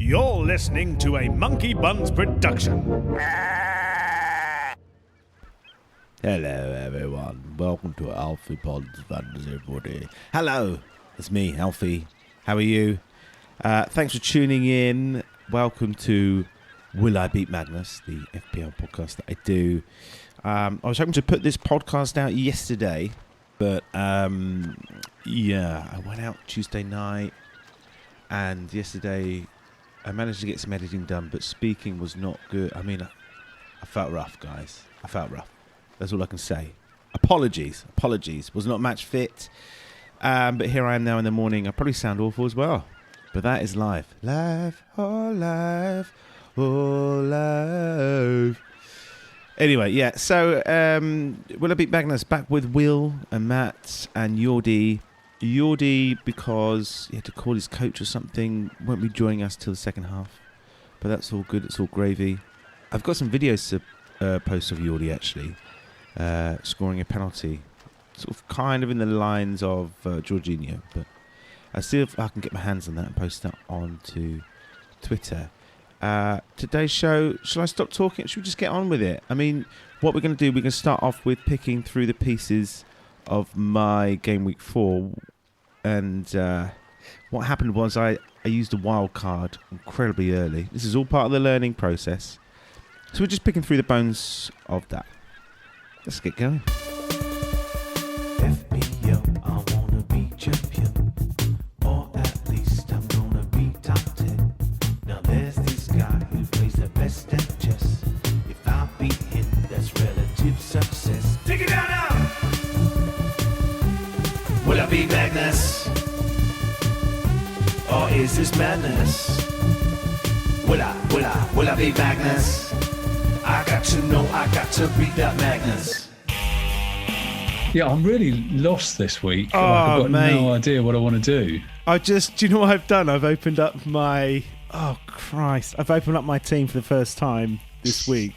You're listening to a MonkeyBuns Production. Hello, everyone. Welcome to Alfie Evers, everybody. Hello, it's me, Alfie. How are you? Thanks for tuning in. Welcome to Will I Beat Magnus, the FPL podcast that I do. I was hoping to put this podcast out yesterday, but I went out Tuesday night, and yesterday I managed to get some editing done, but speaking was not good. I mean, I felt rough, guys. I felt rough. That's all I can say. Apologies. Was not match fit, but here I am now in the morning. I probably sound awful as well, but that is live. Live. Anyway, yeah, so Will I Beat Magnus back with Will and Matt and Yordi. Yordi, because he had to call his coach or something, won't be joining us till the second half. But that's all good, it's all gravy. I've got some videos to post of Yordi, actually, scoring a penalty. Sort of kind of in the lines of Jorginho. But I'll see if I can get my hands on that and post that onto Twitter. Today's show, shall I stop talking? Should we just get on with it? I mean, what we're going to do, we're going to start off with picking through the pieces of my game week 4. And what happened was I used a wild card incredibly early. This is all part of the learning process. So we're just picking through the bones of that. Let's get going. FPL, I want to be champion. Or at least I'm going to be top 10. Now there's this guy who plays the best at chess. If I beat him, that's relative success. Take it down now! Will I beat Magnus? Or is this madness? Will I beat Magnus? I got to know, I got to beat that Magnus. Yeah, I'm really lost this week. Oh, I've got mate. no idea what I want to do. Do you know what I've done? I've opened up my, I've opened up my team for the first time this week.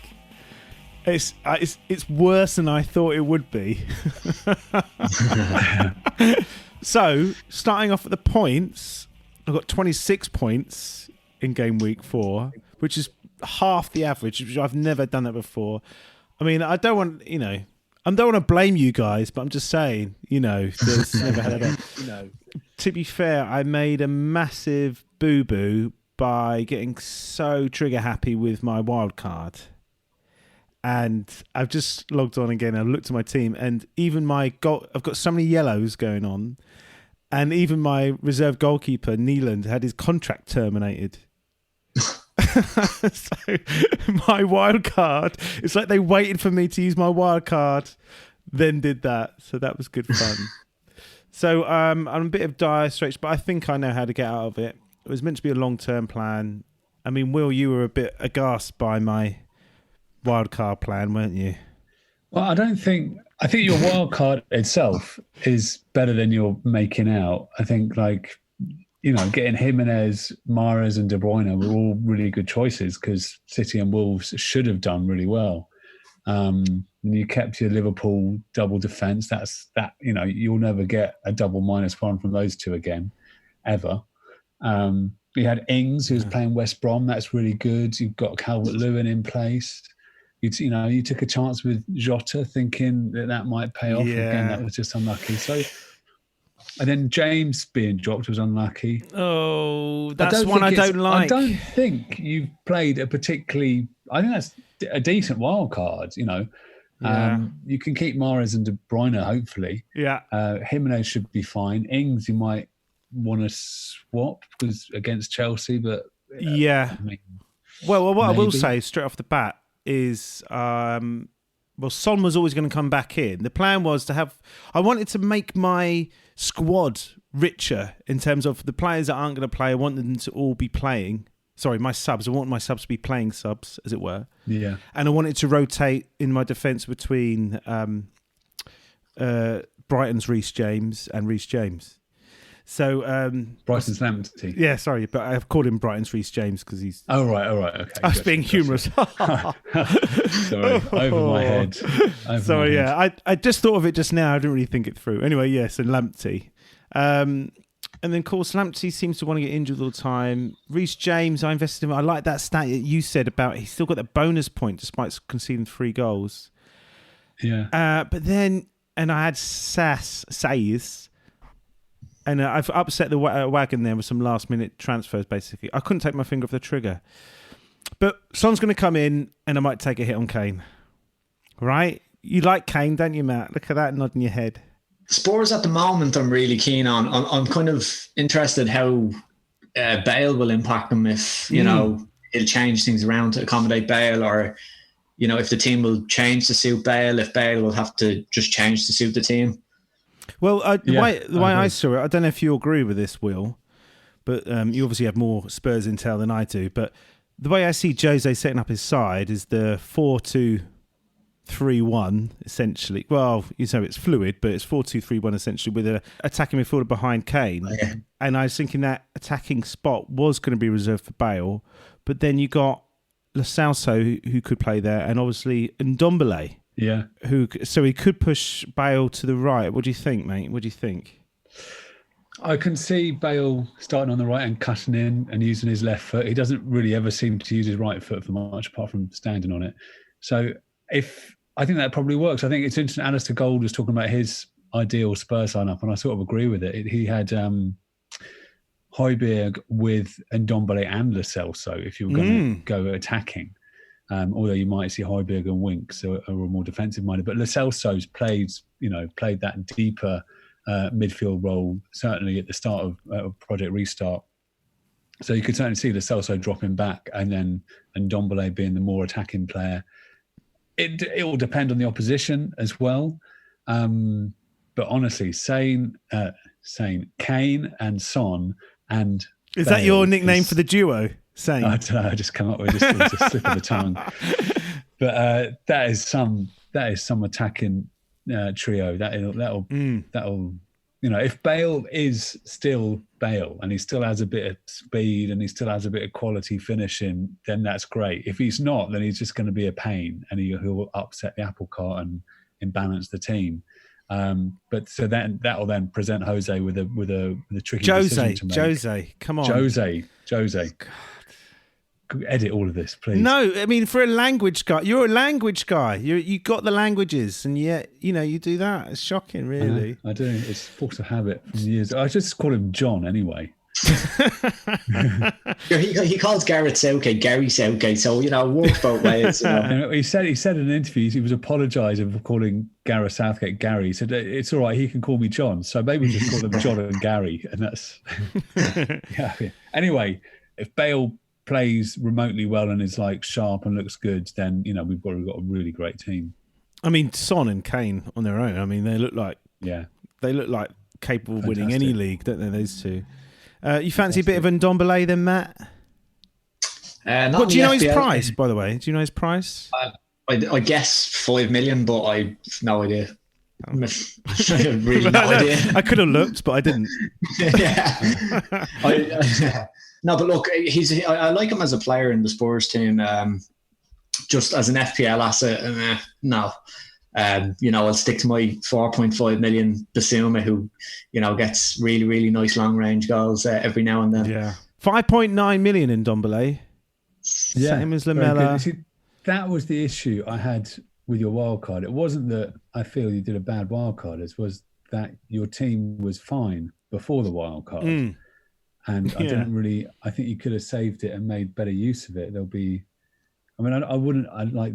It's worse than I thought it would be. So, starting off at the points, I've got 26 points in game week 4, which is half the average, which I've never done that before. I mean, I don't want to blame you guys, but I'm just saying, there's never had a, To be fair, I made a massive boo-boo by getting so trigger happy with my wild card. And I've just logged on again. I've looked at my team, and even I've got so many yellows going on, and even my reserve goalkeeper Neeland had his contract terminated. So my wild card, it's like they waited for me to use my wild card, then did that. So that was good fun. So I'm a bit of dire straits, but I think I know how to get out of it. It was meant to be a long-term plan. I mean, Will, you were a bit aghast by my wildcard plan, weren't you? Well, I think your wild card itself is better than you're making out. I think, getting Jimenez, Marx and De Bruyne were all really good choices because City and Wolves should have done really well. And you kept your Liverpool double defence. You'll never get a double -1 from those two again, ever. You had Ings, who's playing West Brom. That's really good. You've got Calvert-Lewin in place. You took a chance with Jota, thinking that might pay off. Yeah. Again, that was just unlucky. So, and then James being dropped was unlucky. Oh, that's one I don't like. I don't think you've played a particularly. I think that's a decent wild card. Yeah. You can keep Marx and De Bruyne, hopefully. Yeah. Jimenez should be fine. Ings, you might want to swap because against Chelsea, but yeah. I mean, Well, what maybe. I will say straight off the bat is, Son was always going to come back in. The plan was I wanted to make my squad richer in terms of the players that aren't going to play. I want them to all be playing. Sorry, my subs. I want my subs to be playing subs, as it were. Yeah. And I wanted to rotate in my defence between Brighton's Reece James and Reece James. So Brighton's Lamptey. Yeah, sorry, but I've called him Brighton's Reece James because he's. Oh right, okay. I was being humorous. Sorry, over my head. Sorry, yeah, I just thought of it just now. I didn't really think it through. Anyway, yes, and Lamptey. And And then, of course, Lamptey seems to want to get injured all the time. Reece James, I invested in him. I like that stat that you said about he's still got that bonus point despite conceding 3 goals. Yeah. But then, and I had Says, and I've upset the wagon there with some last-minute transfers, basically. I couldn't take my finger off the trigger. But Son's going to come in, and I might take a hit on Kane. Right? You like Kane, don't you, Matt? Look at that nodding your head. Spurs at the moment I'm really keen on. I'm kind of interested how Bale will impact them if, you know, he'll change things around to accommodate Bale, or, you know, if the team will change to suit Bale, if Bale will have to just change to suit the team. Well, the way I saw it, I don't know if you agree with this, Will, but you obviously have more Spurs intel than I do, but the way I see Jose setting up his side is the 4-2-3-1, essentially. Well, you know, it's fluid, but it's 4-2-3-1 essentially with an attacking midfielder behind Kane. Yeah. And I was thinking that attacking spot was going to be reserved for Bale, but then you got Lo Celso who could play there, and obviously Ndombele. Yeah. So he could push Bale to the right. What do you think, mate? What do you think? I can see Bale starting on the right and cutting in and using his left foot. He doesn't really ever seem to use his right foot for much, apart from standing on it. So I think that probably works. I think it's interesting. Alistair Gold was talking about his ideal Spurs lineup, and I sort of agree with it. He had Højbjerg with Ndombele and Lo Celso if you were going to go attacking. Although you might see Højbjerg and Winks who are more defensive minded, but Lo Celso's played that deeper midfield role certainly at the start of Project Restart. So you could certainly see Lo Celso dropping back, and then Ndombele being the more attacking player. It will depend on the opposition as well, but honestly, saying Kane and Son and is Bale that your nickname for the duo? Saying I don't know. I just come up with just a slip of the tongue. But that is some attacking trio. That'll you know, if Bale is still Bale and he still has a bit of speed and he still has a bit of quality finishing, then that's great. If he's not, then he's just going to be a pain, and he'll upset the apple cart and imbalance the team. But so then that'll then present Jose with a tricky decision to make. Jose, come on, Jose. God. Edit all of this, please. No, I mean, for a language guy, you're a language guy. You got the languages, and yet, you know, you do that. It's shocking, really. I do. It's force of habit from years. I just call him John anyway. He calls Gareth Southgate Gary Southgate, so, you know, it works both ways. You know. And he said in an interview he was apologising for calling Gareth Southgate Gary. He said it's all right, he can call me John, so maybe just call them John and Gary, and that's yeah. Anyway, if Bale plays remotely well and is like sharp and looks good, then, you know, we've got a really great team. I mean, Son and Kane on their own, I mean, they look like capable of winning any league, don't they, those two? You fancy a bit of Ndombele then, Matt? What do you know his price, by the way? Do you know his price? I guess 5 million, but I have no idea. Really no idea. I could have looked, but I didn't. Yeah. No, but look, I like him as a player in the Spurs team. Just as an FPL asset, no. You know, I'll stick to my 4.5 million Basuma, who, you know, gets really, really nice long range goals every now and then. Yeah, 5.9 million in Ndombele. Yeah, same as Lamela. See, that was the issue I had with your wild card. It wasn't that I feel you did a bad wild card. It was that your team was fine before the wild card. And I think you could have saved it and made better use of it.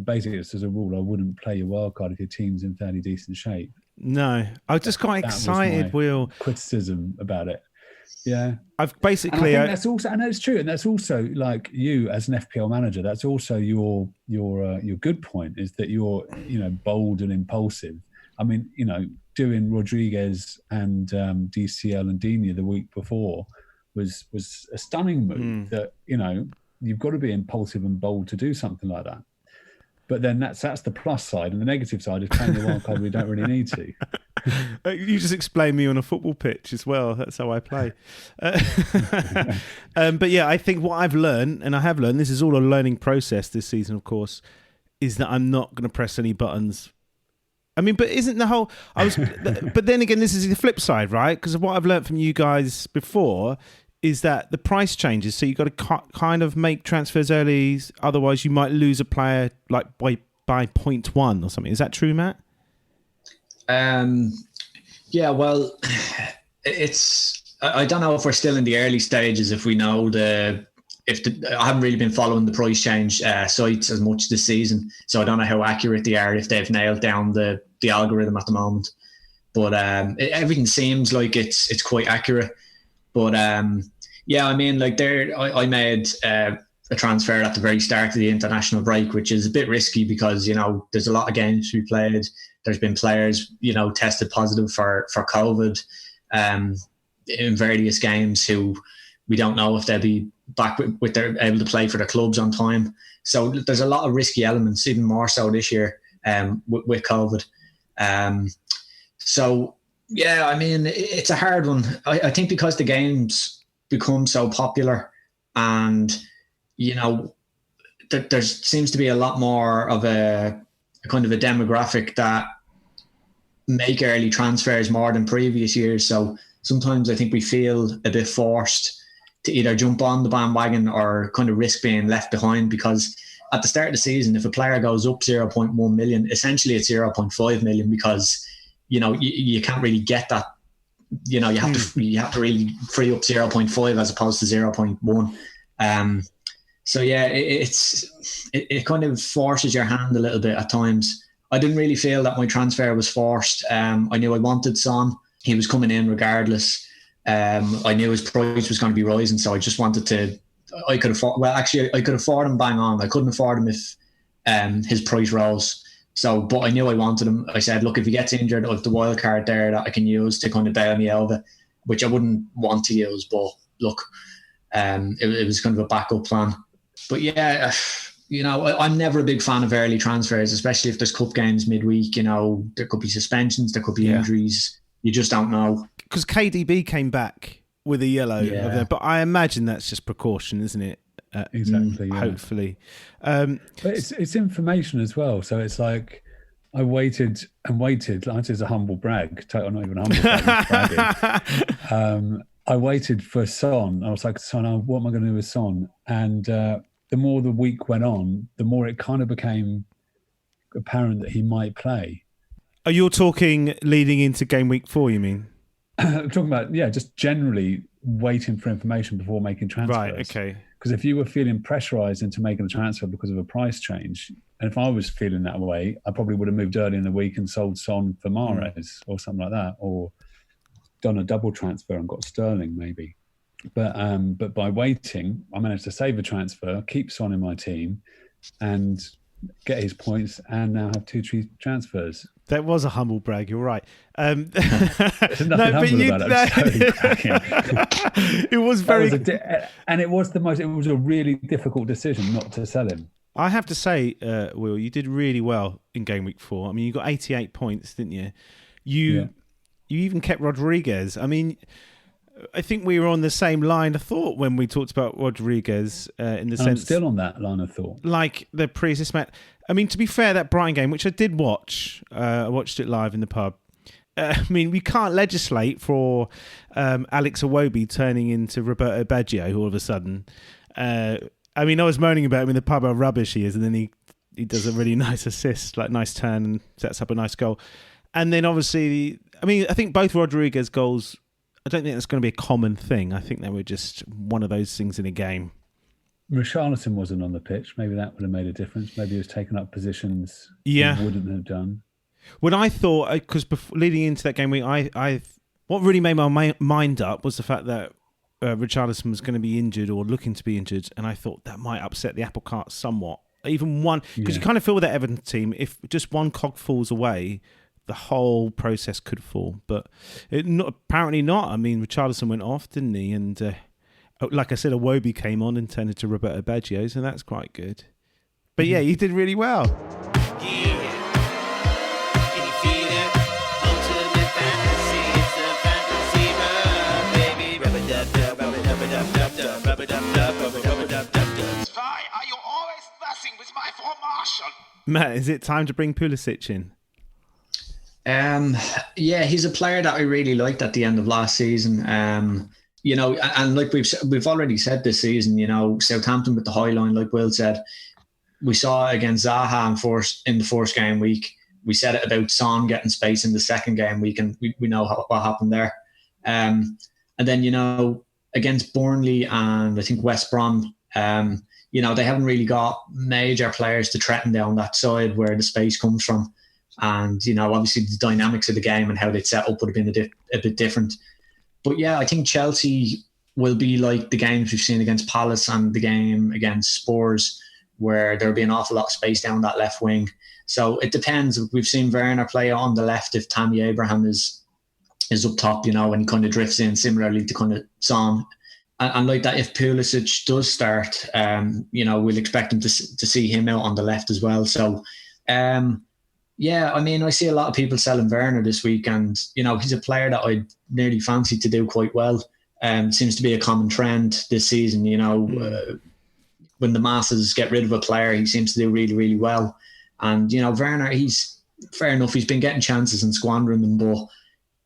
Basically, it's as a rule, I wouldn't play your wild card if your team's in fairly decent shape. No, I was just quite excited, Will. Criticism about it. Yeah. I've basically... And I think that's also, and that's true, and that's also, like, you as an FPL manager, that's also your good point, is that you're, you know, bold and impulsive. I mean, you know, doing Rodriguez and DCL and Dina the week before was a stunning move that, you know, you've got to be impulsive and bold to do something like that. But then that's the plus side, and the negative side is playing the wild card we don't really need to. You just explained me on a football pitch as well. That's how I play. But yeah, I think what I've learned, and I have learned, this is all a learning process this season, of course, is that I'm not going to press any buttons I mean, but isn't the whole... but then again, this is the flip side, right? Because what I've learned from you guys before is that the price changes, so you've got to kind of make transfers early, otherwise you might lose a player like by 0.1 or something. Is that true, Matt? Yeah, well, I don't know if we're still in the early stages, if we know I haven't really been following the price change sites as much this season, so I don't know how accurate they are, if they've nailed down the algorithm at the moment. But everything seems like it's quite accurate. But yeah, I mean, like I made a transfer at the very start of the international break, which is a bit risky because, you know, there's a lot of games to be played. There's been players, you know, tested positive for COVID in various games who we don't know if they'll be back with their able to play for their clubs on time. So there's a lot of risky elements, even more so this year with COVID. So yeah, I mean, it's a hard one. I think because the games become so popular, and you know, there seems to be a lot more of a kind of a demographic that make early transfers more than previous years. So sometimes I think we feel a bit forced to either jump on the bandwagon or kind of risk being left behind, because at the start of the season, if a player goes up 0.1 million, essentially it's 0.5 million, because, you know, you can't really get that. You know, you have to really free up 0.5 as opposed to 0.1. So yeah, it kind of forces your hand a little bit at times. I didn't really feel that my transfer was forced. I knew I wanted Son. He was coming in regardless. I knew his price was going to be rising, so I just wanted to. I could afford him bang on. I couldn't afford him if his price rose. So, but I knew I wanted him. I said, look, if he gets injured, I have the wild card there that I can use to kind of bail me out of it, which I wouldn't want to use. But look, it was kind of a backup plan. But yeah, you know, I'm never a big fan of early transfers, especially if there's cup games midweek. You know, there could be suspensions, there could be injuries. You just don't know. Because KDB came back with a yellow, but I imagine that's just precaution, isn't it? Exactly. Yeah. Hopefully, but it's information as well. So it's like I waited and waited. That is a humble brag. Not even a humble brag. Bragging. I waited for Son. I was like, Son, what am I going to do with Son? And the more the week went on, the more it kind of became apparent that he might play. Are you talking leading into game week 4? You mean? I'm talking about just generally waiting for information before making transfers. Right. Okay. Because if you were feeling pressurised into making a transfer because of a price change, and if I was feeling that way, I probably would have moved early in the week and sold Son for Marx or something like that, or done a double transfer and got Sterling maybe. But by waiting, I managed to save a transfer, keep Son in my team, and get his points, and now have 2 transfers. That was a humble brag. You're right. There's nothing humble about it. It was very, and it was a really difficult decision not to sell him. I have to say, Will, you did really well in game week 4. I mean, you got 88 points, didn't you? You even kept Rodriguez. I mean, I think we were on the same line of thought when we talked about Rodriguez in the sense. I'm still on that line of thought. Like the previous match. I mean, to be fair, that Brighton game, which I did watch, I watched it live in the pub. I mean, we can't legislate for Alex Iwobi turning into Roberto Baggio all of a sudden. I mean, I was moaning about him in the pub how rubbish he is, and then he does a really nice assist, like nice turn, and sets up a nice goal. And then obviously, I mean, I think both Rodriguez goals, I don't think that's going to be a common thing. I think they were just one of those things in a game. Richarlison wasn't on the pitch. Maybe that would have made a difference. Maybe he was taking up positions he wouldn't have done. When I thought, because leading into that game week, what really made my mind up was the fact that Richarlison was going to be injured or looking to be injured, and I thought that might upset the apple cart somewhat. Even one, because you kind of feel with that Everton team, if just one cog falls away, the whole process could fall. But apparently not. I mean, Richarlison went off, didn't he? And like I said, Iwobi came on and turned into Roberto Baggio, so that's quite good. But yeah, you did really well. Matt, is it time to bring Pulisic in? Yeah, he's a player that I really liked at the end of last season. You know, and like we've already said this season, you know, Southampton with the high line, like Will said, we saw it against Zaha in the first game week. We said it about Son getting space in the second game week, and we know what happened there. And then, you know, against Burnley and I think West Brom, you know, they haven't really got major players to threaten down that side where the space comes from. And, you know, obviously the dynamics of the game and how they'd set up would have been a bit different. But yeah, I think Chelsea will be like the games we've seen against Palace and the game against Spurs, where there'll be an awful lot of space down that left wing. So it depends. We've seen Werner play on the left if Tammy Abraham is up top, you know, and he kind of drifts in similarly to kind of Son. And like that, if Pulisic does start, you know, we'll expect him to see him out on the left as well. So, yeah, I mean, I see a lot of people selling Werner this week, and, you know, he's a player that I nearly fancy to do quite well. Seems to be a common trend this season, you know. When the masses get rid of a player, he seems to do really, really well. And, you know, Werner, he's fair enough. He's been getting chances and squandering them, but,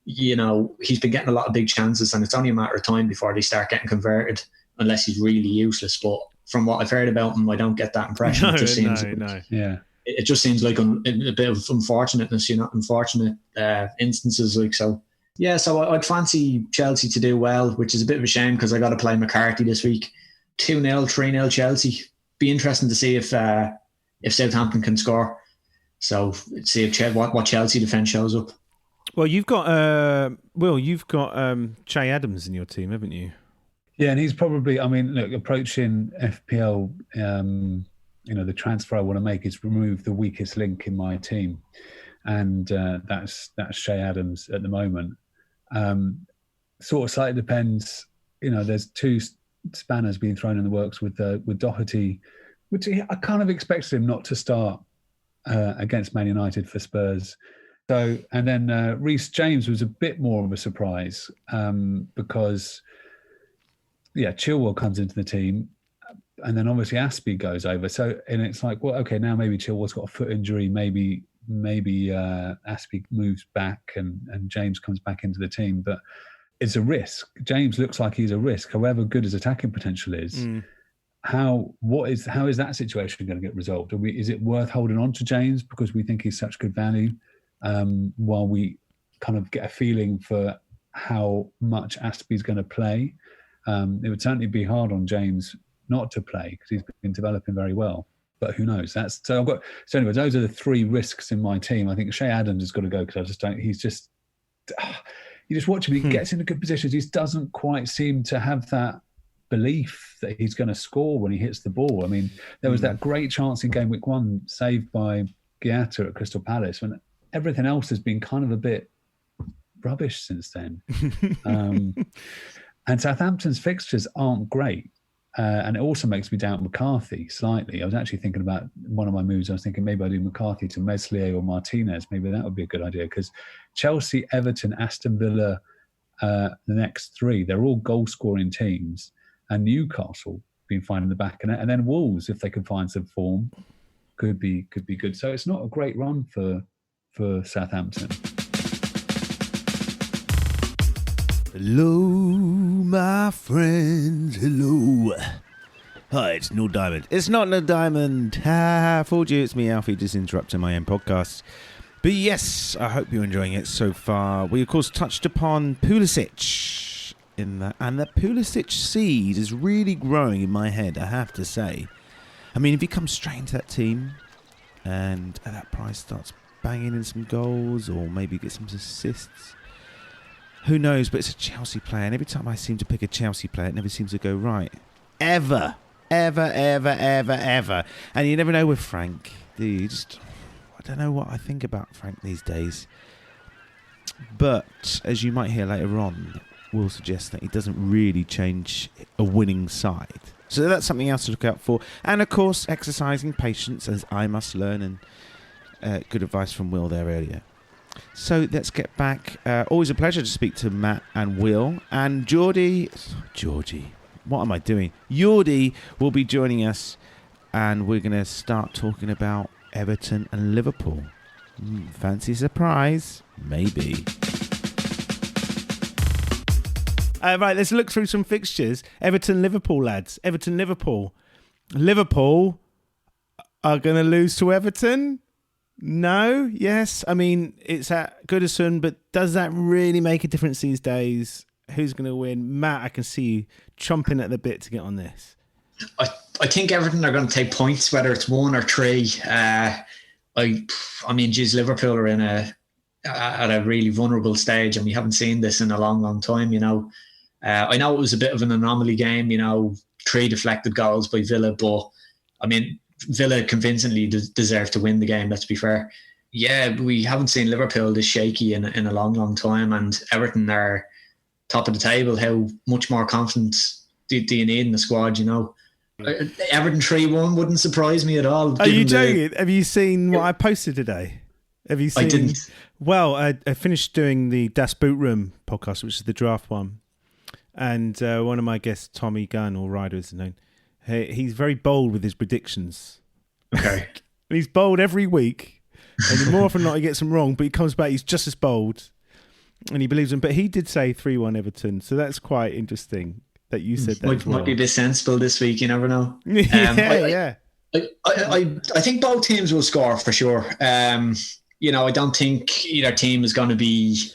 you know, he's been getting a lot of big chances, and it's only a matter of time before they start getting converted, unless he's really useless. But from what I've heard about him, I don't get that impression. It just seems Yeah. It just seems like a bit of unfortunateness, you know, unfortunate instances. Like, so, yeah, so I'd fancy Chelsea to do well, which is a bit of a shame because I got to play McCarthy this week. 2-0, 3-0 Chelsea. Be interesting to see if Southampton can score. So see if what Chelsea defence shows up. Well, you've got Che Adams in your team, haven't you? Yeah, and he's probably, I mean, look, approaching FPL, you know, the transfer I want to make is remove the weakest link in my team. And that's Che Adams at the moment. Sort of slightly depends, you know, there's two spanners being thrown in the works with Doherty, which I kind of expected him not to start against Man United for Spurs. So, and then Reece James was a bit more of a surprise because, yeah, Chilwell comes into the team, and then obviously Aspie goes over. So, and it's like, well, okay, now maybe Chilwell's got a foot injury, maybe Aspie moves back and James comes back into the team, but it's a risk. James looks like he's a risk, however good his attacking potential is. How is that situation going to get resolved? Is it worth holding on to James because we think he's such good value, while we kind of get a feeling for how much Aspie's going to play? It would certainly be hard on James not to play because he's been developing very well. But who knows? So anyway, those are the three risks in my team. I think Che Adams has got to go because I just don't. You just watch him. He gets into good positions. He doesn't quite seem to have that belief that he's going to score when he hits the ball. I mean, there was that great chance in game week 1 saved by Giatta at Crystal Palace, when everything else has been kind of a bit rubbish since then. And Southampton's fixtures aren't great. And it also makes me doubt McCarthy slightly. I was actually thinking about one of my moves. I was thinking maybe I do McCarthy to Meslier or Martinez. Maybe that would be a good idea because Chelsea, Everton, Aston Villa, the next three, they're all goal-scoring teams. And Newcastle been finding the back of it. And then Wolves, if they can find some form, could be good. So it's not a great run for Southampton. Hello, my friends. Hello. Hi, it's No Diamond. It's not No Diamond. Ha, fooled you. It's me, Alfie, just interrupting my own podcast. But yes, I hope you're enjoying it so far. We, of course, touched upon Pulisic in that, and the Pulisic seed is really growing in my head, I have to say. I mean, if he comes straight into that team and at that price starts banging in some goals or maybe get some assists, who knows? But it's a Chelsea player, and every time I seem to pick a Chelsea player, it never seems to go right. Ever. And you never know with Frank, do you? I don't know what I think about Frank these days. But, as you might hear later on, we'll suggest that he doesn't really change a winning side. So that's something else to look out for. And, of course, exercising patience, as I must learn, and good advice from Will there earlier. So let's get back. Always a pleasure to speak to Matt and Will. And Geordie, what am I doing? Jordi will be joining us, and we're going to start talking about Everton and Liverpool. Fancy surprise? Maybe. Right, let's look through some fixtures. Everton-Liverpool, lads. Everton-Liverpool. Liverpool are going to lose to Everton? No? Yes? I mean, it's at Goodison, but does that really make a difference these days? Who's going to win? Matt, I can see you chomping at the bit to get on this. I think Everton are going to take points, whether it's 1 or 3. I mean, geez, Liverpool are at a really vulnerable stage, and we haven't seen this in a long, long time, you know. I know it was a bit of an anomaly game, you know, 3 deflected goals by Villa, but I mean, Villa convincingly deserved to win the game, let's be fair. Yeah, we haven't seen Liverpool this shaky in a long, long time, and Everton are top of the table. How much more confidence do you need in the squad, you know? Everton 3-1 wouldn't surprise me at all. Are you joking? Have you seen what I posted today? Have you seen? I didn't. Well, I finished doing the Das Boot Room podcast, which is the draft one. And one of my guests, Tommy Gunn, or Ryder is known, he's very bold with his predictions. Okay. And he's bold every week. And more often than not, he gets them wrong, but he comes back, he's just as bold. And he believes them. But he did say 3-1 Everton. So that's quite interesting that you said that. Might be a bit sensible this week, you never know. Yeah. I think both teams will score for sure. You know, I don't think either team is going to be...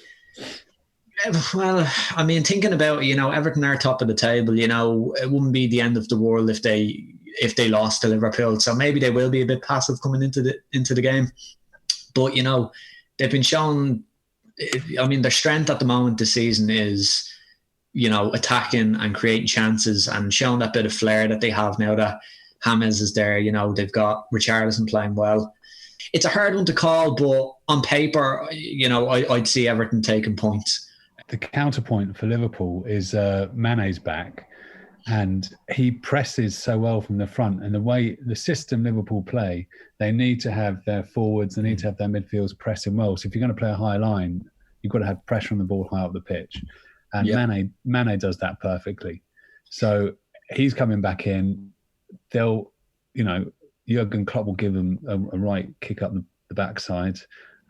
Well, I mean, thinking about, you know, Everton are top of the table, you know, it wouldn't be the end of the world if they lost to Liverpool. So maybe they will be a bit passive coming into the game. But, you know, they've been shown, I mean, their strength at the moment this season is, you know, attacking and creating chances and showing that bit of flair that they have now that James is there. You know, they've got Richarlison playing well. It's a hard one to call, but on paper, you know, I'd see Everton taking points. The counterpoint for Liverpool is Mane's back, and he presses so well from the front. And the way the system Liverpool play, they need to have their forwards, they need to have their midfields pressing well. So if you're going to play a high line, you've got to have pressure on the ball high up the pitch. And Mane does that perfectly. So he's coming back in. They'll, you know, Jurgen Klopp will give them a right kick up the backside,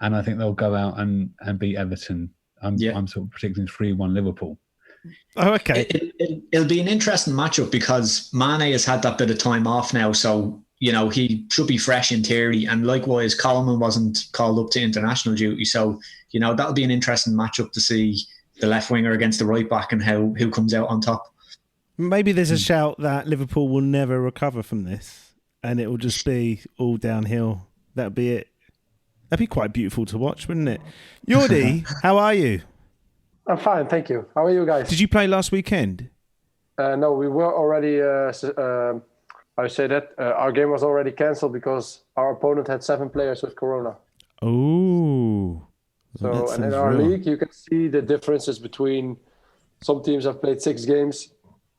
and I think they'll go out and beat Everton. I'm sort of predicting 3-1 Liverpool. Oh, okay. It'll be an interesting matchup because Mane has had that bit of time off now, so you know he should be fresh in theory. And likewise, Coleman wasn't called up to international duty, so you know that'll be an interesting matchup to see the left winger against the right back and who comes out on top. Maybe there's a shout that Liverpool will never recover from this, and it will just be all downhill. That'll be it. That'd be quite beautiful to watch, wouldn't it? Jordi, how are you? I'm fine, thank you. How are you guys? Did you play last weekend? No, we were already, I say that, our game was already cancelled because our opponent had 7 players with Corona. Oh. So, and in our league, you can see the differences between some teams have played 6 games,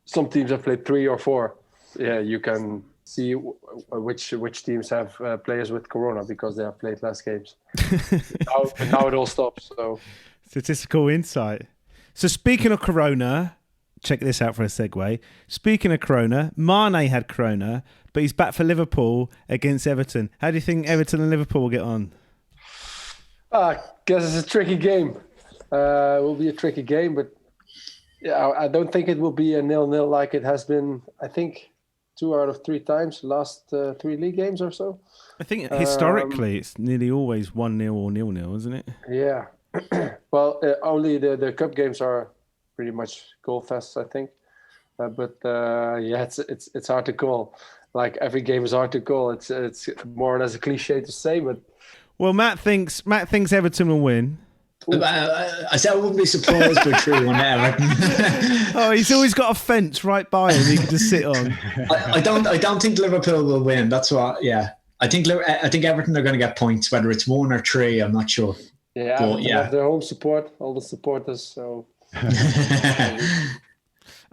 some teams have played 3 or 4. Yeah, you can see which teams have players with Corona because they have played less games. now it all stops. So statistical insight. So speaking of Corona, check this out for a segue. Speaking of Corona, Mane had Corona, but he's back for Liverpool against Everton. How do you think Everton and Liverpool will get on? I guess it's a tricky game. It will be a tricky game, but yeah, I don't think it will be a 0-0 like it has been, I think, 2 out of 3 times, last 3 league games or so. I think historically it's nearly always 1-0 or 0-0, isn't it? Yeah. Well, only the cup games are pretty much goal fests, I think. But it's hard to call. Like every game is hard to call. It's more or less a cliche to say, but. Well, Matt thinks Everton will win. I said I wouldn't be surprised by 3-1 Everton. Oh, he's always got a fence right by him he can just sit on. I don't think Liverpool will win. That's what. Yeah, I think Everton are going to get points, whether it's 1 or 3. I'm not sure. Yeah, but, yeah. Their home support, all the supporters. So.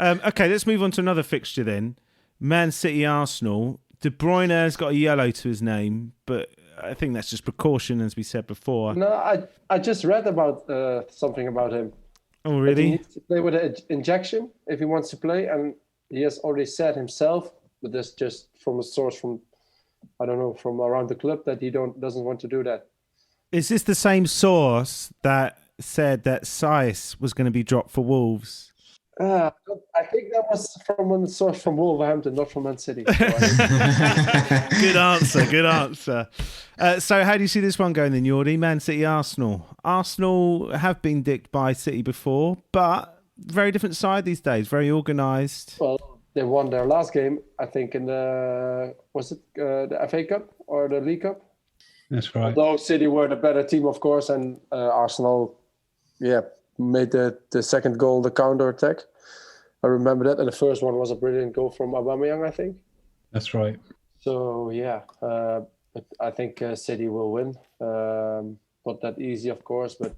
Okay, let's move on to another fixture then. Man City Arsenal. De Bruyne has got a yellow to his name, but I think that's just precaution, as we said before. No, I just read about something about him. Oh, really? He needs to play with an injection if he wants to play, and he has already said himself, but that's just from a source from, I don't know, from around the club, that he doesn't want to do that. Is this the same source that said that Saiss was going to be dropped for Wolves? I think that was from a source from Wolverhampton, not from Man City. So Good answer. So how do you see this one going then, Jordi? Man City, Arsenal. Arsenal have been dicked by City before, but very different side these days, very organised. Well, they won their last game, I think, in the FA Cup or the League Cup? That's right. Although City were the better team, of course, and Arsenal, made the second goal the counter attack. I remember that, and the first one was a brilliant goal from Aubameyang, I think. That's right. So I think City will win. Not that easy, of course, but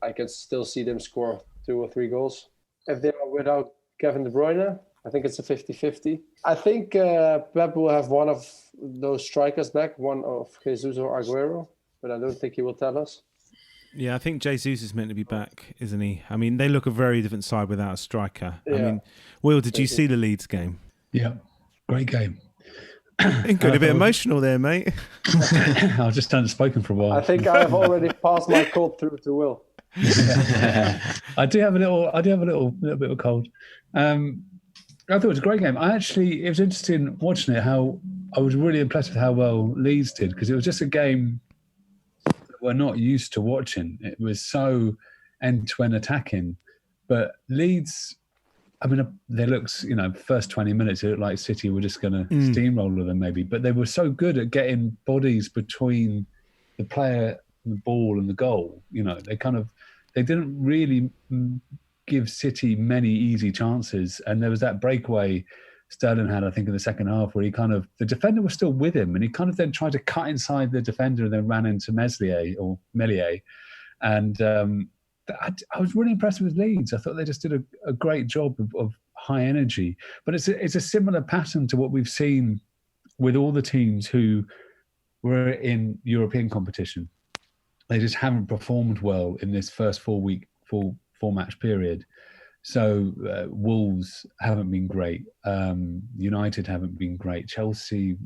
I can still see them score 2 or 3 goals. If they are without Kevin De Bruyne, I think it's a 50-50. I think Pep will have one of those strikers back, one of Jesus or Aguero, but I don't think he will tell us. Yeah, I think Jesus is meant to be back, isn't he? I mean, they look a very different side without a striker. Yeah. I mean, Will, did you see the Leeds game? Yeah, great game. Got a bit emotional there, mate. I've just unspoken for a while. I think I have already passed my cold through to Will. I do have a little bit of a cold. I thought it was a great game. It was interesting watching it. How I was really impressed with how well Leeds did, because it was just a game we're not used to watching. It was so end-to-end attacking, but Leeds, I mean, they looked, first 20 minutes, it looked like City were just going to steamroller them maybe, but they were so good at getting bodies between the player, the ball and the goal. They didn't really give City many easy chances. And there was that breakaway Sterling had, I think, in the second half, where the defender was still with him, and he kind of then tried to cut inside the defender and then ran into Meslier. And I was really impressed with Leeds. I thought they just did a great job of high energy. But it's a similar pattern to what we've seen with all the teams who were in European competition. They just haven't performed well in this first 4-match period. So Wolves haven't been great. United haven't been great. Chelsea,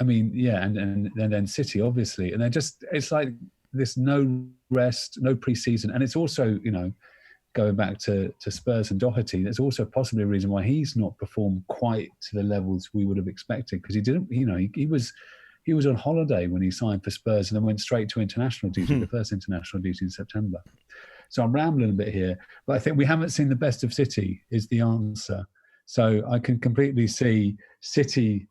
I mean, and then City, obviously. And it's like this no rest, no pre-season. And it's also, going back to Spurs and Doherty, there's also possibly a reason why he's not performed quite to the levels we would have expected, because he didn't, he was on holiday when he signed for Spurs and then went straight to international duty, the first international duty in September. So I'm rambling a bit here, but I think we haven't seen the best of City is the answer. So I can completely see City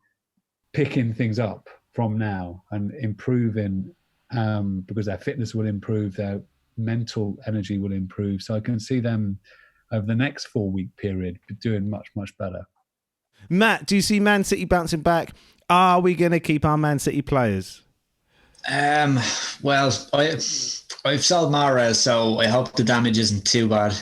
picking things up from now and improving, because their fitness will improve, their mental energy will improve. So I can see them over the next 4-week period doing much, much better. Matt, do you see Man City bouncing back? Are we going to keep our Man City players? Well, I've sold Marx, so I hope the damage isn't too bad.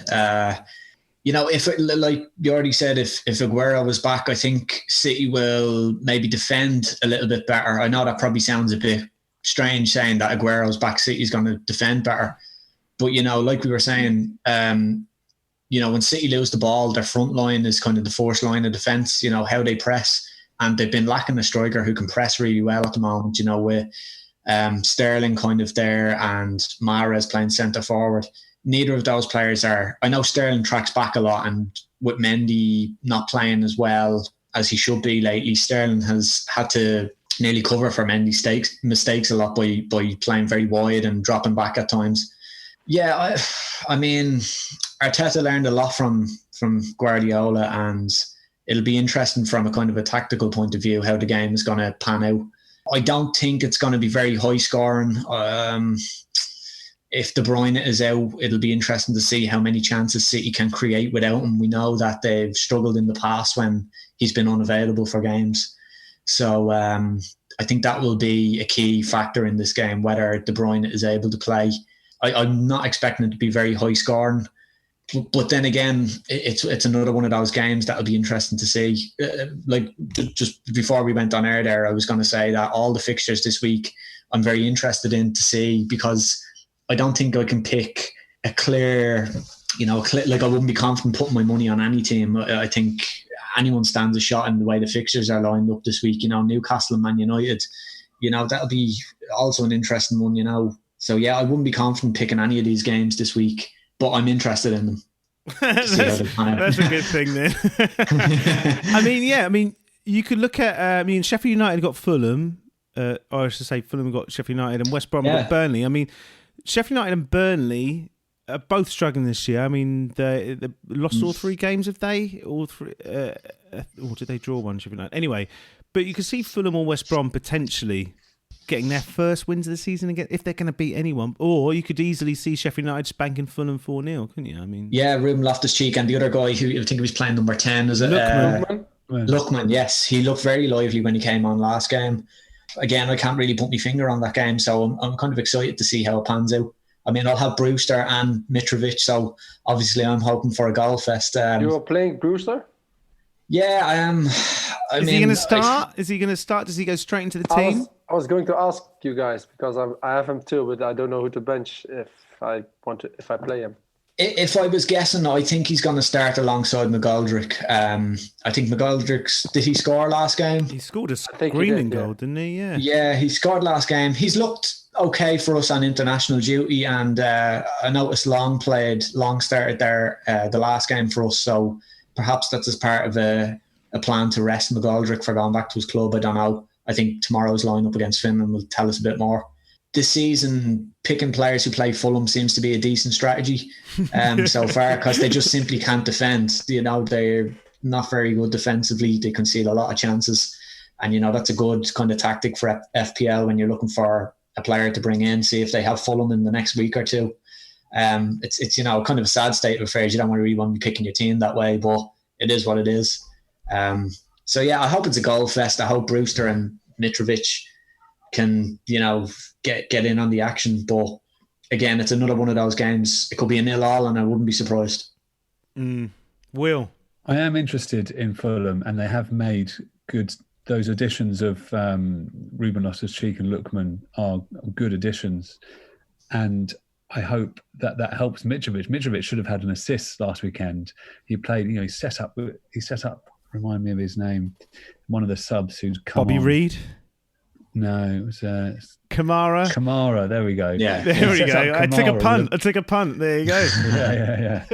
If like you already said, if Aguero was back, I think City will maybe defend a little bit better. I know that probably sounds a bit strange saying that Aguero's back, City's going to defend better. But, like we were saying, when City lose the ball, their front line is kind of the first line of defence, how they press. And they've been lacking a striker who can press really well at the moment, with Sterling kind of there and Mahrez playing centre forward. Neither of those players are. I know Sterling tracks back a lot, and with Mendy not playing as well as he should be lately, Sterling has had to nearly cover for Mendy's mistakes a lot by playing very wide and dropping back at times. Yeah, I mean, Arteta learned a lot from Guardiola, and it'll be interesting from a kind of a tactical point of view how the game is going to pan out. I don't think it's going to be very high scoring. If De Bruyne is out, it'll be interesting to see how many chances City can create without him. We know that they've struggled in the past when he's been unavailable for games. So I think that will be a key factor in this game, whether De Bruyne is able to play. I'm not expecting it to be very high scoring. But then again, it's another one of those games that'll be interesting to see. Like just before we went on air there, I was going to say that all the fixtures this week I'm very interested in to see, because I don't think I can pick a clear, like I wouldn't be confident putting my money on any team. I think anyone stands a shot in the way the fixtures are lined up this week. Newcastle and Man United, that'll be also an interesting one, So, yeah, I wouldn't be confident picking any of these games this week, but I'm interested in them. That's a good thing then. I mean, you could look at, Sheffield United got Fulham, or I should say Fulham got Sheffield United, and West Brom got Burnley. I mean, Sheffield United and Burnley are both struggling this year. I mean, they lost all 3 games, have they? All 3, or did they draw one, Sheffield United? Anyway, but you can see Fulham or West Brom potentially getting their first wins of the season again, if they're going to beat anyone. Or you could easily see Sheffield United spanking Fulham 4-0, couldn't you? I mean, yeah, Ruben Loftus-Cheek and the other guy who I think he was playing number 10, is it? Lookman, yes. He looked very lively when he came on last game. Again, I can't really put my finger on that game, so I'm kind of excited to see how it pans out. I mean, I'll have Brewster and Mitrovic, so obviously I'm hoping for a goal fest. You are playing Brewster? Yeah, I am. Is he going to start? Is he going to start? Does he go straight into the team? I was going to ask you guys because I have him too, but I don't know who to bench if I play him. If I was guessing, I think he's going to start alongside McGoldrick. I think McGoldrick, did he score last game? He scored a screaming goal, didn't he? Yeah. Yeah, he scored last game. He's looked okay for us on international duty, and I noticed Long started there the last game for us, so perhaps that's as part of a plan to rest McGoldrick for going back to his club. I don't know. I think tomorrow's line-up against Finland will tell us a bit more. This season, picking players who play Fulham seems to be a decent strategy so far, because they just simply can't defend. They're not very good defensively. They concede a lot of chances. And, that's a good kind of tactic for FPL when you're looking for a player to bring in, see if they have Fulham in the next week or two. It's kind of a sad state of affairs. You don't really want to be picking your team that way, but it is what it is. So yeah, I hope it's a goal fest. I hope Brewster and Mitrovic can, get in on the action. But again, it's another one of those games. It could be a 0-0 and I wouldn't be surprised. Will? I am interested in Fulham, and they have made those additions of Ruben Loftus-Cheek and Lookman are good additions. And I hope that helps Mitrovic. Mitrovic should have had an assist last weekend. He played, he set up, remind me of his name, one of the subs who's come Bobby on. Reed? No, it was Kamara. Kamara, there we go. Yeah, there we go. I took a punt. There you go. Yeah.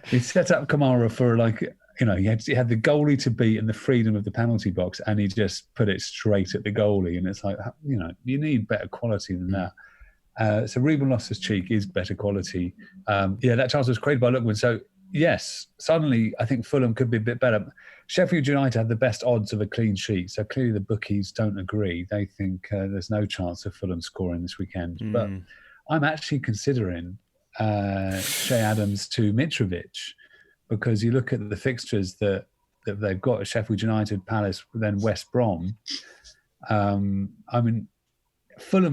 He set up Kamara for he had the goalie to beat and the freedom of the penalty box, and he just put it straight at the goalie. And it's like, you need better quality than that. So Ruben Loftus-Cheek is better quality. That chance was created by Lookman. So yes, suddenly I think Fulham could be a bit better. Sheffield United have the best odds of a clean sheet, so clearly the bookies don't agree. They think there's no chance of Fulham scoring this weekend. But I'm actually considering Shea Adams to Mitrovic, because you look at the fixtures that they've got at Sheffield United, Palace, then West Brom. Fulham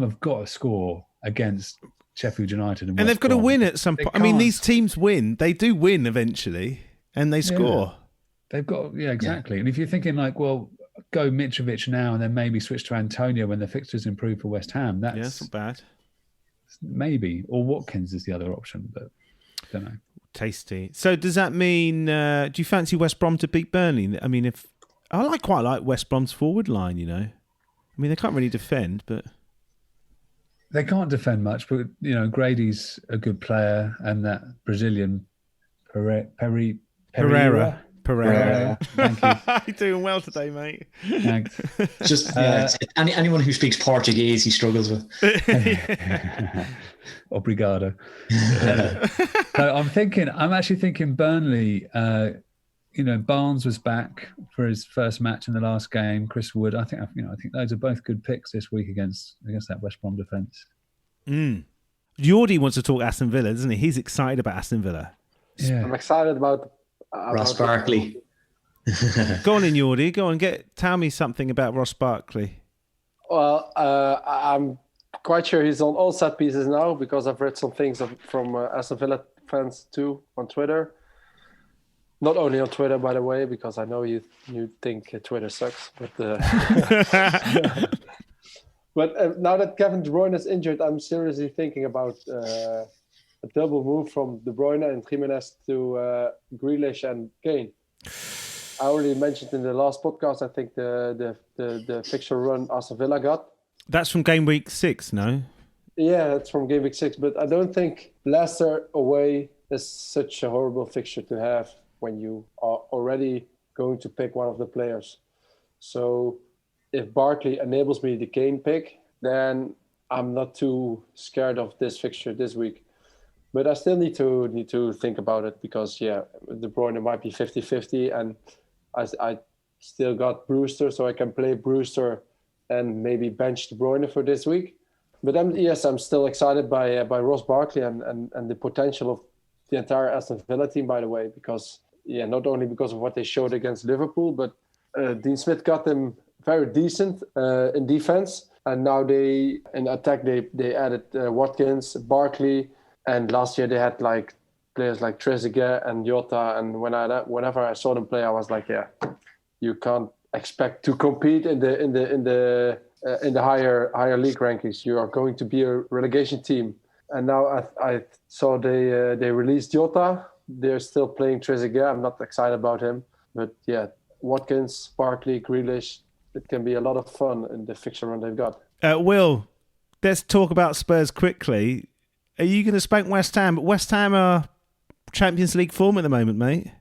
have got to score against Sheffield United and they've got to win at some point. I mean, these teams win. They do win eventually, and they score. They've got, exactly. Yeah. And if you're thinking go Mitrovic now and then maybe switch to Antonio when the fixtures improve for West Ham, that's not bad. Maybe. Or Watkins is the other option, but I don't know. Tasty. So does that mean, do you fancy West Brom to beat Burnley? I mean, quite like West Brom's forward line, I mean, they can't really defend, but... They can't defend much, but, Grady's a good player, and that Brazilian Pereira. Thank you. You're doing well today, mate. Thanks. Just anyone who speaks Portuguese, he struggles with. Obrigado. So I'm actually thinking Burnley. Barnes was back for his first match in the last game. Chris Wood. I think those are both good picks this week against that West Brom defence. Jordi wants to talk Aston Villa, doesn't he? He's excited about Aston Villa. Yeah. I'm excited about Ross Barkley. Go on in, Jordi. Go on, tell me something about Ross Barkley. Well, I'm quite sure he's on all set pieces now, because I've read some things from Aston Villa fans too on Twitter. Not only on Twitter, by the way, because I know you think Twitter sucks. But but now that Kevin De Bruyne is injured, I'm seriously thinking about a double move from De Bruyne and Jimenez to Grealish and Kane. I already mentioned in the last podcast, I think the fixture run Aston Villa got. That's from game week 6, no? Yeah, it's from game week 6. But I don't think Leicester away is such a horrible fixture to have when you are already going to pick one of the players. So if Barkley enables me the Kane pick, then I'm not too scared of this fixture this week. But I still need to think about it because, De Bruyne might be 50-50 and I still got Brewster, so I can play Brewster and maybe bench De Bruyne for this week. But I'm still excited by Ross Barkley and the potential of the entire Aston Villa team, by the way, because, not only because of what they showed against Liverpool, but Dean Smith got them very decent in defense. And now in attack, they added Watkins, Barkley, and last year they had like players like Trezeguet and Jota. And whenever I saw them play, I was like, you can't expect to compete in the higher league rankings. You are going to be a relegation team. And now I saw they released Jota. They're still playing Trezeguet. I'm not excited about him, but Watkins, Barkley, Grealish. It can be a lot of fun in the fixture run they've got. Will, let's talk about Spurs quickly. Are you going to spank West Ham? West Ham are Champions League form at the moment, mate.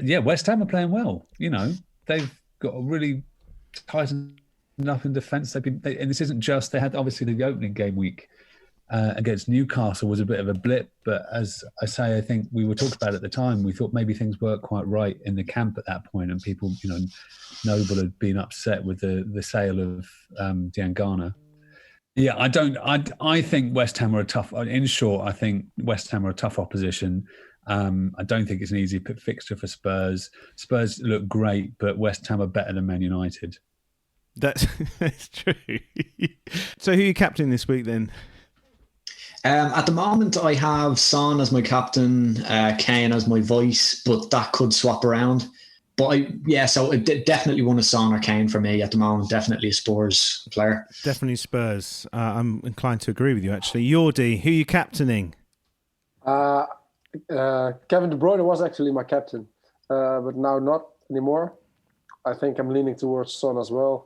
Yeah, West Ham are playing well. They've got a really tightened up in defence. And this isn't just, they had obviously the opening game week against Newcastle was a bit of a blip. But as I say, I think we were talking about at the time, we thought maybe things weren't quite right in the camp at that point, and people, Noble had been upset with the sale of Diangana. Yeah, I think West Ham are a tough. In short, I think West Ham are a tough opposition. I don't think it's an easy fixture for Spurs. Spurs look great, but West Ham are better than Man United. That's true. So who are you captaining this week then? At the moment, I have Son as my captain, Kane as my vice, but that could swap around. But so definitely one of Son or Kane for me at the moment. Definitely a Spurs player. Definitely Spurs. I'm inclined to agree with you, actually. Jordi, who are you captaining? Kevin De Bruyne was actually my captain, but now not anymore. I think I'm leaning towards Son as well.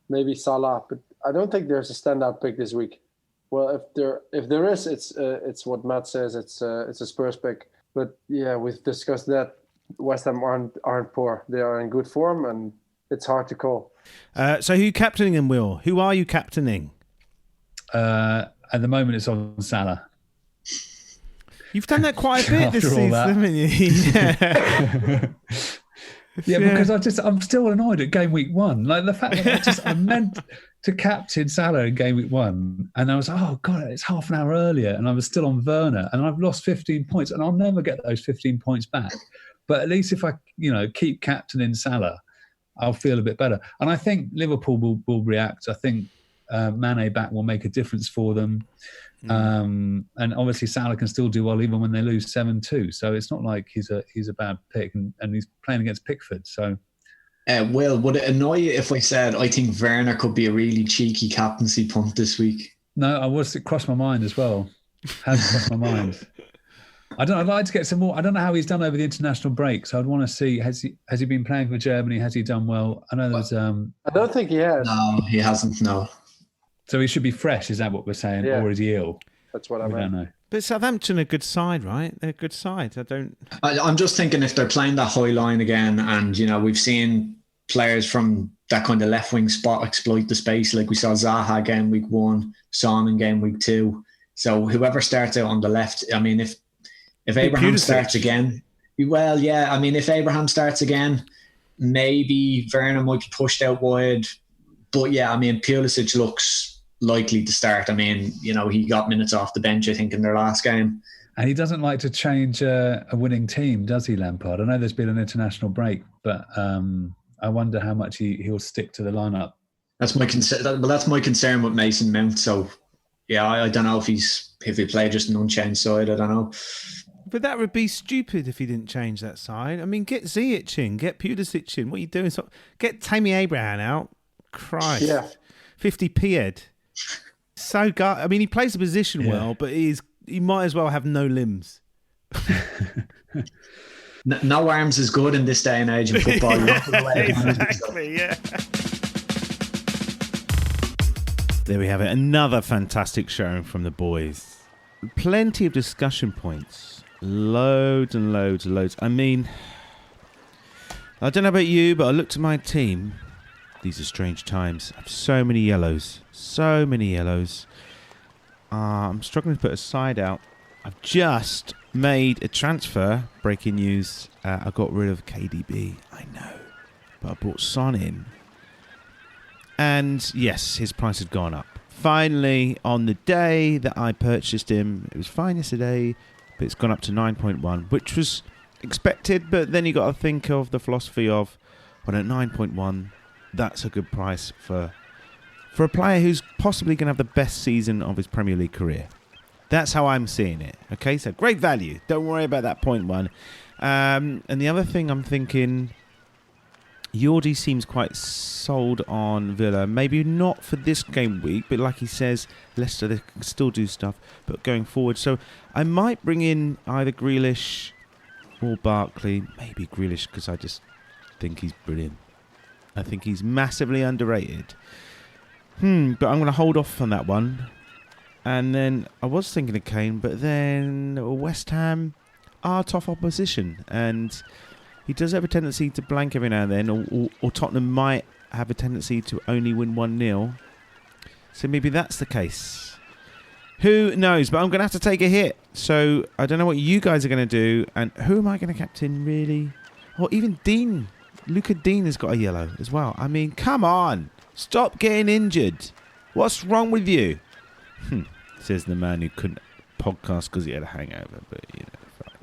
Maybe Salah, but I don't think there's a standout pick this week. Well, if there is, it's what Matt says. It's a Spurs pick. But we've discussed that. West Ham aren't poor. They are in good form, and it's hard to call. So who are you captaining in, Will? Who are you captaining? At the moment, it's on Salah. You've done that quite a bit this season, haven't you? Yeah. Because I'm still annoyed at game week 1. Like the fact that I meant to captain Salah in game week 1, and I was, oh God, it's half an hour earlier, and I was still on Werner, and I've lost 15 points, and I'll never get those 15 points back. But at least if I, keep captaining Salah, I'll feel a bit better. And I think Liverpool will react. I think Mane back will make a difference for them. And obviously Salah can still do well even when they lose 7-2. So it's not like he's a bad pick, and he's playing against Pickford. So, Will, would it annoy you if I said I think Werner could be a really cheeky captaincy punt this week? No, it crossed my mind as well. Has crossed my mind. I'd like to get some more. I don't know how he's done over the international break, so I'd want to see, has he been playing for Germany? Has he done well? I know there's I don't think he has. No, he hasn't, no. So he should be fresh, is that what we're saying? Yeah. Or is he ill? That's what I meant. don't know. But Southampton are a good side, right? They're a good side. I'm just thinking if they're playing that high line again, and we've seen players from that kind of left wing spot exploit the space, like we saw Zaha game week 1, Son in game week 2. So whoever starts out on the left, I mean, if Abraham starts again, if Abraham starts again, maybe Werner might be pushed out wide. But Pulisic looks likely to start. I mean, he got minutes off the bench, I think, in their last game. And he doesn't like to change a winning team, does he, Lampard? I know there's been an international break, but I wonder how much he'll stick to the lineup. That's my concern. That's my concern with Mason Mount. So, I don't know if he played just an unchanged side. I don't know. But that would be stupid if he didn't change that side. I mean, get Ziyech in, get Pulisic in. What are you doing? Get Tammy Abraham out. Christ. Yeah. 50p head. So I mean, he plays the position well, but he might as well have no limbs. No arms is good in this day and age in football. Exactly, yeah. there we have it. Another fantastic showing from the boys. Plenty of discussion points. Loads and loads and loads. I mean, I don't know about you, but I looked at my team. These are strange times. I have so many yellows. So many yellows. I'm struggling to put a side out. I've just made a transfer. Breaking news. I got rid of KDB. I know. But I brought Son in. And yes, his price had gone up. Finally, on the day that I purchased him, it was fine yesterday, but it's gone up to 9.1, which was expected. But then you got to think of the philosophy of, well, at 9.1, that's a good price for a player who's possibly going to have the best season of his Premier League career. That's how I'm seeing it. Okay, so great value. Don't worry about that 0.1. And the other thing I'm thinking, Jordi seems quite sold on Villa. Maybe not for this game week, but like he says, Leicester, they can still do stuff, but going forward. So I might bring in either Grealish or Barkley. Maybe Grealish, because I just think he's brilliant. I think he's massively underrated. But I'm going to hold off on that one. And then I was thinking of Kane, but then West Ham are tough opposition. And he does have a tendency to blank every now and then, or Tottenham might have a tendency to only win 1-0. So maybe that's the case. Who knows? But I'm going to have to take a hit. So I don't know what you guys are going to do. And who am I going to captain, really? Or even Dean. Luca Dean has got a yellow as well. I mean, come on. Stop getting injured. What's wrong with you? Says the man who couldn't podcast because he had a hangover. But, you know, fine.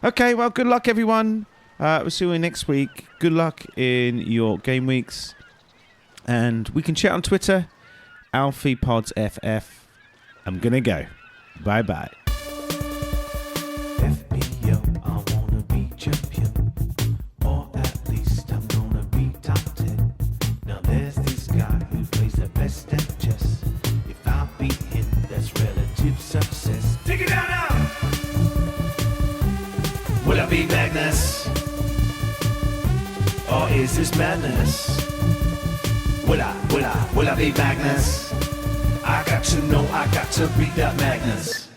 Okay, well, good luck, everyone. We'll see you next week. Good luck in your game weeks. And we can chat on Twitter. AlfiePodsFF. I'm going to go. Bye-bye. FPL, I want to be champion. Or at least I'm going to be top 10. Now there's this guy who plays the best at chess. If I beat him, that's relative success. Take it down now! Will I beat Magnus? Or is this madness? Will I beat Magnus? I got to know, I got to beat that Magnus.